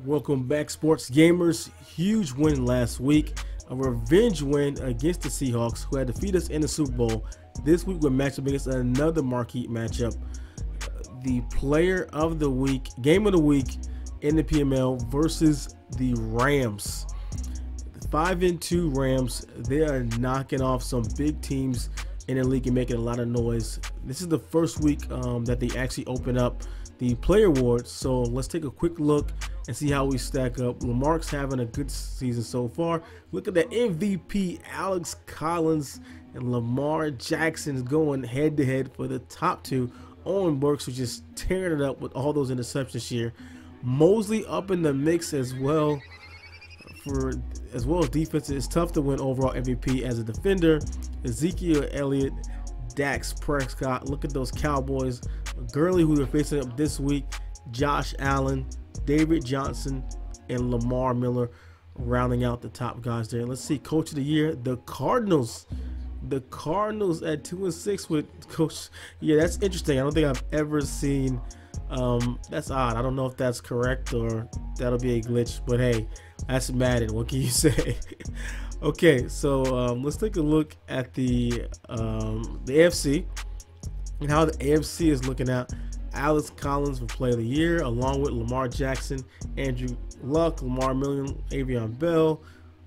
Welcome back, sports gamers. Huge win last week. A revenge win against the Seahawks, who had defeated us in the Super Bowl. This week we're matched up against another marquee matchup. The player of the week, game of the week in the PML versus the Rams. The 5-2 Rams, they are knocking off some big teams in the league and making a lot of noise. This is the first week that they actually open up the player awards, so let's take a quick look and see how we stack up. Lamar's having a good season so far. Look at the MVP, Alex Collins and Lamar Jackson going head to head for the top two. Owen Burks was just tearing it up with all those interceptions here. Mosley up in the mix as well as defense. It's tough to win overall MVP as a defender. Ezekiel Elliott, Dax Prescott, look at those Cowboys. Gurley, who we're facing up this week, Josh Allen, David Johnson, and Lamar Miller rounding out the top guys there. Let's see, coach of the year, the Cardinals. The Cardinals at 2-6 with coach. Yeah, that's interesting. I don't think I've ever seen. That's odd. I don't know if that's correct or that'll be a glitch, but hey, that's Madden. What can you say? Okay, so let's take a look at the AFC and how the AFC is looking at. Alex Collins for Player of the Year, along with Lamar Jackson, Andrew Luck, Lamar Miller, Avion Bell,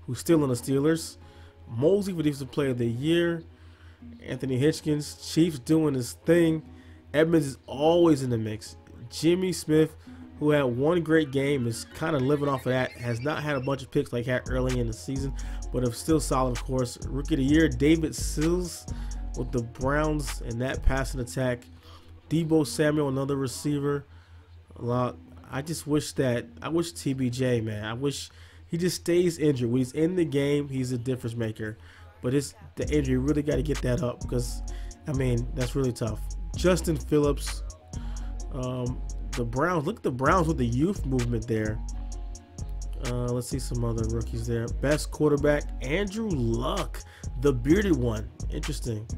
who's still in the Steelers. Mosley for Defensive Player of the Year. Anthony Hitchens, Chiefs doing his thing. Edmonds is always in the mix. Jimmy Smith, who had one great game, is kind of living off of that. Has not had a bunch of picks like he had early in the season, but is still solid, of course. Rookie of the Year, David Sills with the Browns and that passing attack. Debo Samuel, another receiver. I just wish TBJ, man. I wish he just stays injured. When he's in the game, he's a difference maker. But the injury really got to get that up because, I mean, that's really tough. Justin Phillips, the Browns. Look at the Browns with the youth movement there. Let's see some other rookies there. Best quarterback, Andrew Luck, the bearded one. Interesting.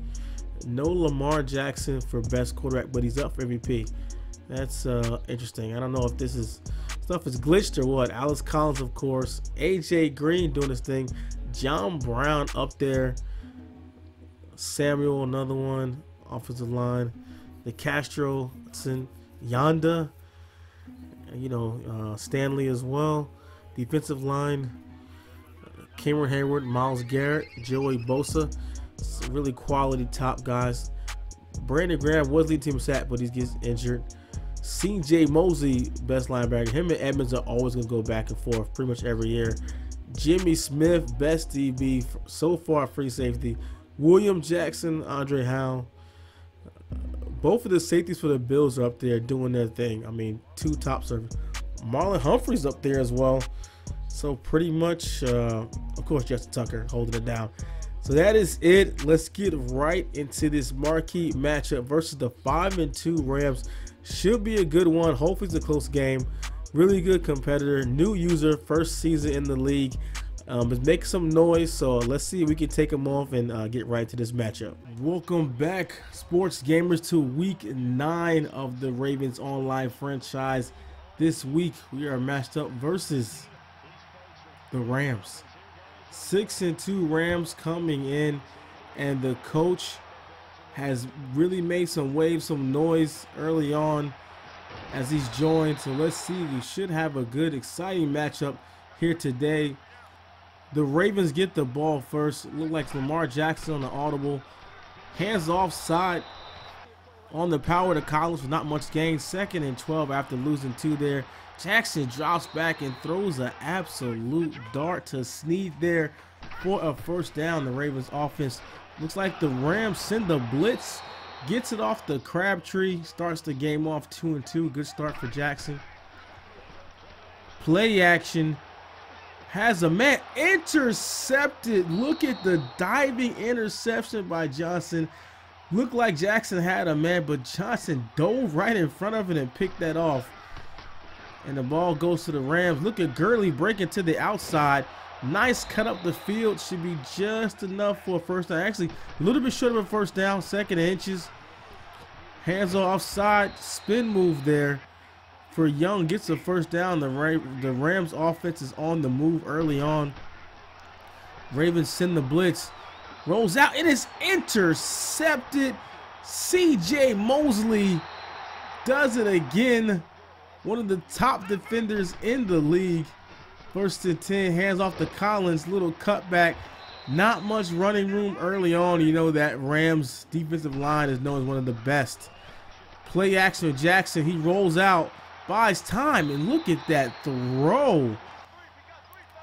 No Lamar Jackson for best quarterback, but he's up for MVP. That's interesting. I don't know if this stuff is glitched or what. Alex Collins, of course. AJ Green doing his thing. John Brown up there. Samuel, another one. Offensive line. The Castro, Yonda. Stanley as well. Defensive line. Cameron Hayward, Myles Garrett, Joey Bosa. Some really quality top guys. Brandon Graham was lead team sat, but he gets injured. CJ Mosley, best linebacker. Him and Edmonds are always going to go back and forth pretty much every year. Jimmy Smith, best DB so far, free safety. William Jackson, Andre Howe. Both of the safeties for the Bills are up there doing their thing. I mean, two top servers. Marlon Humphrey's up there as well. So pretty much, of course, Justin Tucker holding it down. So that is it. Let's get right into this marquee matchup versus the 5-2 Rams. Should be a good one. Hopefully it's a close game. Really good competitor. New user, first season in the league. Is making some noise, so let's see if we can take him off and get right to this matchup. Welcome back, sports gamers, to week 9 of the Ravens online franchise. This week we are matched up versus the Rams. 6-2 Rams coming in, and the coach has really made some waves, some noise early on as he's joined. So let's see, we should have a good, exciting matchup here today. The Ravens get the ball first. Look like Lamar Jackson on the audible. Hands offside on the power to Collins with not much gain. 2nd and 12 after losing 2 there. Jackson drops back and throws an absolute dart to Snead there for a first down. The Ravens offense looks like the Rams send the blitz. Gets it off the Crabtree. Starts the game off 2-2. Good start for Jackson. Play action. Has a man intercepted. Look at the diving interception by Johnson. Looked like Jackson had a man, but Johnson dove right in front of it and picked that off. And the ball goes to the Rams. Look at Gurley breaking to the outside. Nice cut up the field. Should be just enough for a first down. Actually, a little bit short of a first down. 2nd and inches. Hands off offside. Spin move there. for Young. Gets a first down. The Rams offense is on the move early on. Ravens send the blitz. Rolls out. It is intercepted. C.J. Mosley does it again. One of the top defenders in the league. First and 10. Hands off to Collins. Little cutback. Not much running room early on. You know that Rams defensive line is known as one of the best. Play action with Jackson. He rolls out. Buys time. And look at that throw.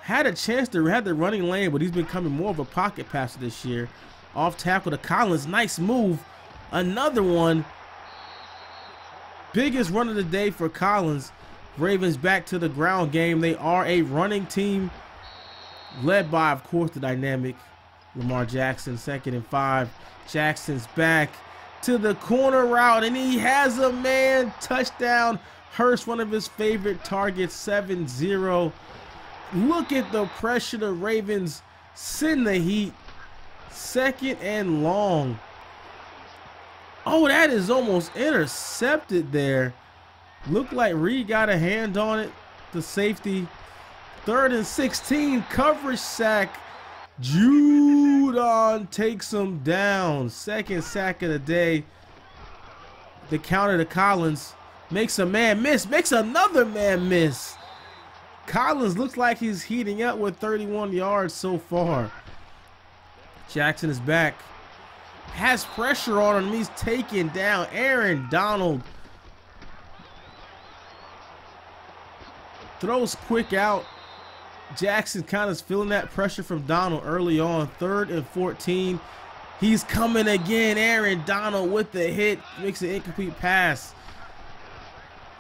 Had a chance to have the running lane, but he's becoming more of a pocket passer this year. Off tackle to Collins. Nice move. Another one. Biggest run of the day for Collins. Ravens back to the ground game. They are a running team led by, of course, the dynamic Lamar Jackson. 2nd and 5. Jackson's back to the corner route, and he has a man. Touchdown. Hurst, one of his favorite targets. 7-0. Look at the pressure the Ravens send the heat. 2nd and long. Oh, that is almost intercepted there. Looked like Reed got a hand on it. The safety. 3rd and 16. Coverage sack. Judon takes him down. 2nd sack of the day. The counter to Collins. Makes a man miss. Makes another man miss. Collins looks like he's heating up with 31 yards so far. Jackson is back. Has pressure on him. He's taken down. Aaron Donald throws quick out. Jackson kind of feeling that pressure from Donald early on. 3rd and 14. He's coming again. Aaron Donald with the hit. Makes an incomplete pass.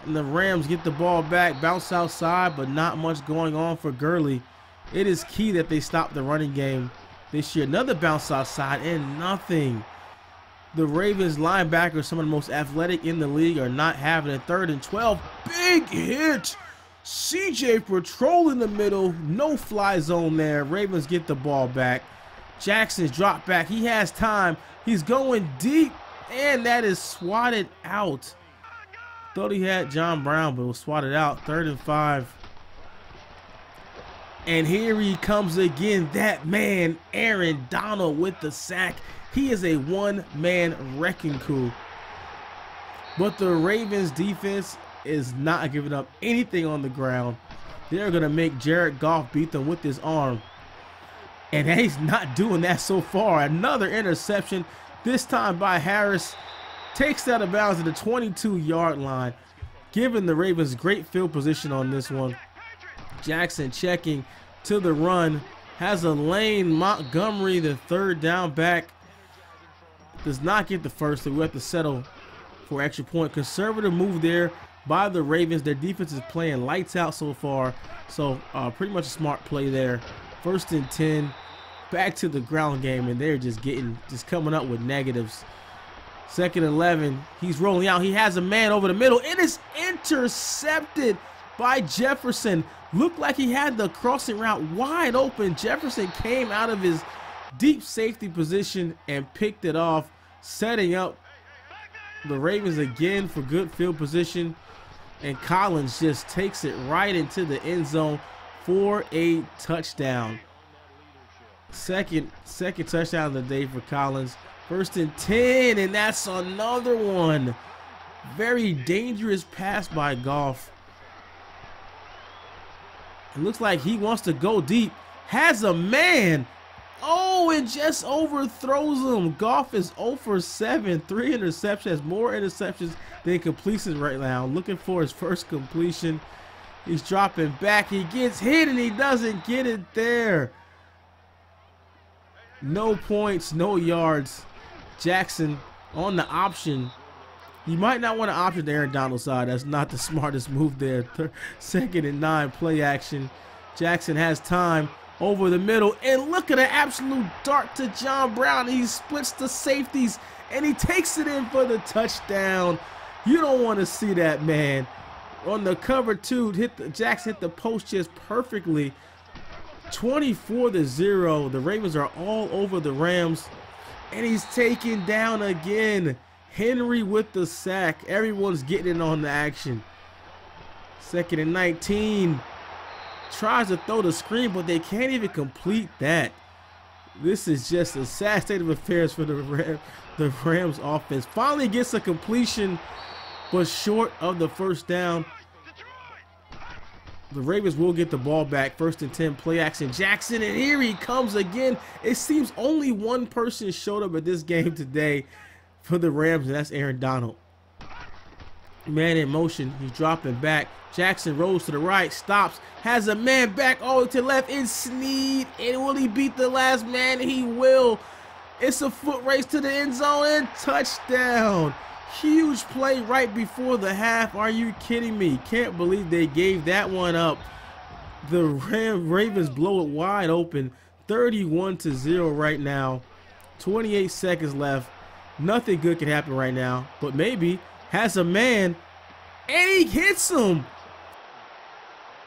And the Rams get the ball back. Bounce outside, but not much going on for Gurley. It is key that they stop the running game this year. Another bounce outside and nothing. The Ravens linebackers, some of the most athletic in the league, are not having it. 3rd and 12. Big hit. CJ patrolling the middle. No fly zone there. Ravens get the ball back. Jackson's dropped back. He has time. He's going deep. And that is swatted out. Thought he had John Brown, but was swatted out. 3rd and 5. And here he comes again. That man, Aaron Donald, with the sack. He is a one-man wrecking crew. But the Ravens defense is not giving up anything on the ground. They're going to make Jared Goff beat them with his arm. And he's not doing that so far. Another interception, this time by Harris. Takes that out of bounds at the 22-yard line, giving the Ravens great field position on this one. Jackson checking to the run. Has a lane. Montgomery, the 3rd down back, does not get the first, so we have to settle for extra point. Conservative move there by the Ravens. Their defense is playing lights out so far, so pretty much a smart play there. 1st and 10. Back to the ground game, and they're just coming up with negatives. 2nd and 11. He's rolling out. He has a man over the middle. It is intercepted by Jefferson. Looked like he had the crossing route wide open. Jefferson came out of his deep safety position and picked it off, setting up the Ravens again for good field position. And Collins just takes it right into the end zone for a touchdown. Second touchdown of the day for Collins. 1st and 10, and that's another one. Very dangerous pass by Goff. It looks like he wants to go deep. Has a man. Oh, and just overthrows him. Goff is 0 for 7. 3 interceptions. More interceptions than completions right now. Looking for his first completion. He's dropping back. He gets hit, and he doesn't get it there. No points, no yards. Jackson on the option. You might not want to option to Aaron Donald's side. That's not the smartest move there. 2nd and 9, play action. Jackson has time over the middle. And look at an absolute dart to John Brown. He splits the safeties, and he takes it in for the touchdown. You don't want to see that, man. On the cover two, Jackson hit the post just perfectly. 24-0. The Ravens are all over the Rams. And he's taken down again. Henry with the sack. Everyone's getting in on the action. 2nd and 19. Tries to throw the screen, but they can't even complete that. This is just a sad state of affairs for the Rams offense. Finally gets a completion, but short of the first down. The Ravens will get the ball back. 1st and 10, play action Jackson, and here he comes again. It seems only one person showed up at this game today for the Rams, and that's Aaron Donald. Man in motion, he's dropping back. Jackson rolls to the right, stops, has a man back all the way to the left. It's Snead, and will he beat the last man? He will. It's a foot race to the end zone and touchdown. Huge play right before the half. Are you kidding me? Can't believe they gave that one up. The Ravens blow it wide open. 31-0 right now. 28 seconds left. Nothing good can happen right now, but maybe has a man, and he hits him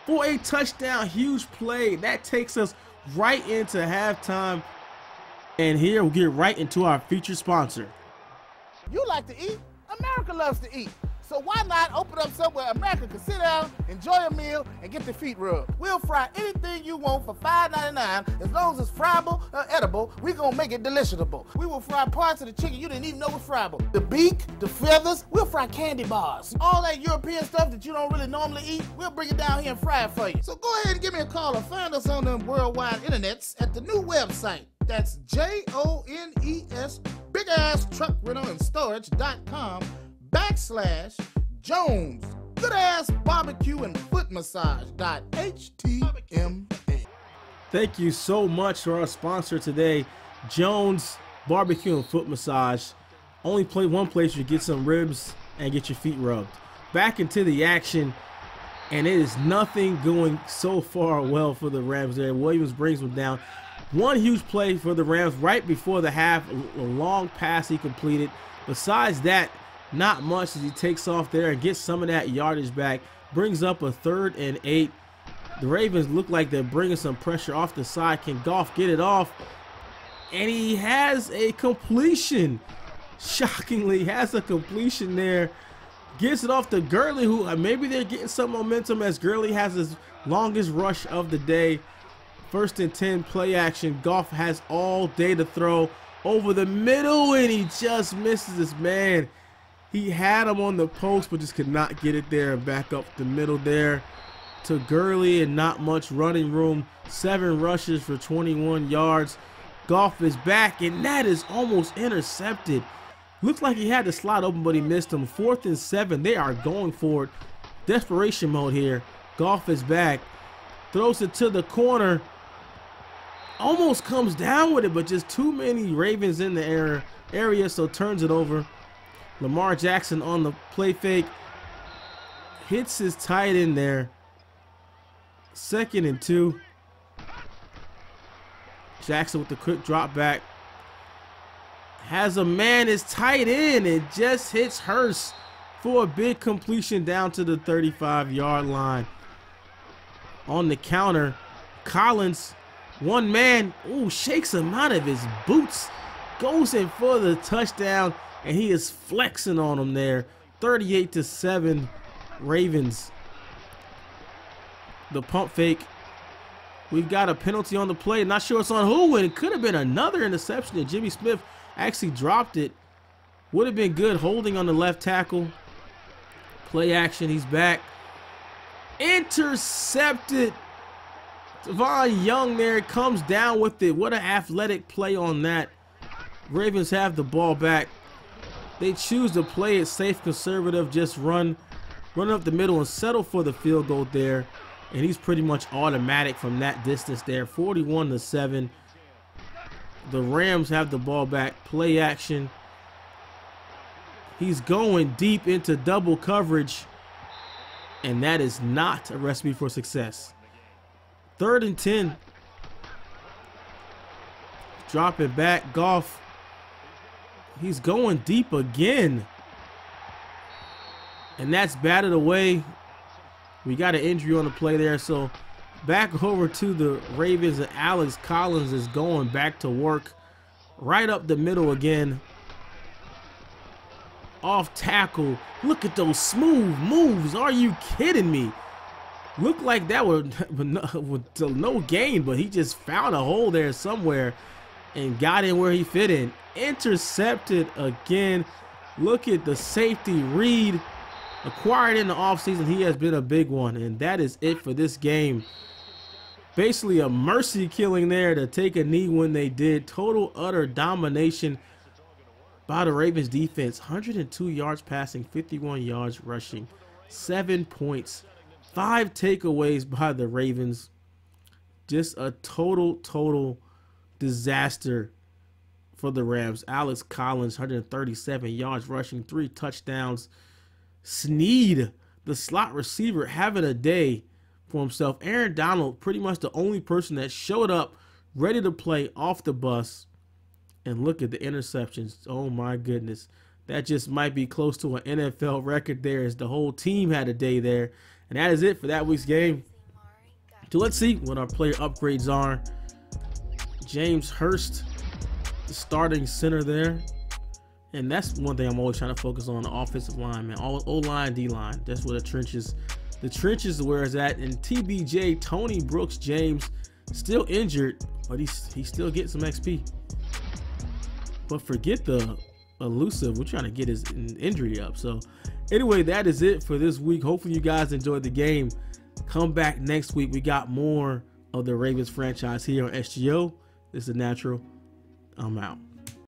for a touchdown. Huge play. That takes us right into halftime. And here we'll get right into our featured sponsor. You like to eat? America loves to eat. So why not open up somewhere America can sit down, enjoy a meal, and get their feet rubbed? We'll fry anything you want for $5.99. As long as it's friable or edible, we're going to make it deliciable. We will fry parts of the chicken you didn't even know was friable. The beak, the feathers, we'll fry candy bars. All that European stuff that you don't really normally eat, we'll bring it down here and fry it for you. So go ahead and give me a call or find us on the worldwide internets at the new website. That's JONES, bigAssTruckRentalAndStorage.com/Jones. Good ass barbecue and foot massage.html. Thank you so much for our sponsor today, Jones Barbecue and Foot Massage. Only play one place you get some ribs and get your feet rubbed. Back into the action, and it is nothing going so far well for the Rams there. Williams brings them down. One huge play for the Rams right before the half, a long pass he completed. Besides that, not much as he takes off there and gets some of that yardage back. Brings up a 3rd and 8. The Ravens look like they're bringing some pressure off the side. Can Goff get it off? And he has a completion. Shockingly, has a completion there. Gets it off to Gurley, who maybe they're getting some momentum as Gurley has his longest rush of the day. 1st and 10, play action. Goff has all day to throw over the middle, and he just misses his man. He had him on the post, but just could not get it there and back up the middle there to Gurley, and not much running room. 7 rushes for 21 yards. Goff is back, and that is almost intercepted. Looks like he had the slot open, but he missed him. 4th and 7. They are going for it. Desperation mode here. Goff is back. Throws it to the corner. Almost comes down with it, but just too many Ravens in the area, so turns it over. Lamar Jackson on the play fake. Hits his tight end there. 2nd and 2. Jackson with the quick drop back. Has a man, his tight end. It just hits Hurst for a big completion down to the 35-yard line. On the counter, Collins, one man, shakes him out of his boots. Goes in for the touchdown, and he is flexing on him there. 38-7 Ravens. The pump fake. We've got a penalty on the play. Not sure it's on who, and it could have been another interception, and Jimmy Smith actually dropped it. Would have been good holding on the left tackle. Play action, he's back. Intercepted. Devon Young there comes down with it. What an athletic play on that. Ravens have the ball back. They choose to play it safe, conservative, just run up the middle and settle for the field goal there. And he's pretty much automatic from that distance there. 41-7. The Rams have the ball back. Play action. He's going deep into double coverage. And that is not a recipe for success. 3rd and 10. Drop it back. Goff. He's going deep again. And that's batted away. We got an injury on the play there. So back over to the Ravens, and Alex Collins is going back to work. Right up the middle again. Off tackle. Look at those smooth moves. Are you kidding me? Looked like that would no gain, but he just found a hole there somewhere and got in where he fit in. Intercepted again. Look at the safety read. Acquired in the offseason. He has been a big one, and that is it for this game. Basically a mercy killing there to take a knee when they did. Total utter domination by the Ravens defense. 102 yards passing, 51 yards rushing, 7 points, 5 takeaways by the Ravens. Just a total disaster for the Rams. Alex Collins, 137 yards rushing, 3 touchdowns. Snead, the slot receiver, having a day for himself. Aaron Donald, pretty much the only person that showed up ready to play off the bus. And look at the interceptions. Oh my goodness. That just might be close to an NFL record there, as the whole team had a day there. And that is it for that week's game. So let's see what our player upgrades are. James Hurst, the starting center there. And that's one thing I'm always trying to focus on, the offensive line, man. O-line, D-line. That's where the trenches is where it's at. And TBJ, Tony Brooks James, still injured, but he's still getting some XP. But forget the elusive. We're trying to get his injury up. So anyway, that is it for this week. Hopefully you guys enjoyed the game. Come back next week. We got more of the Ravens franchise here on SGO. This is Natural. I'm out.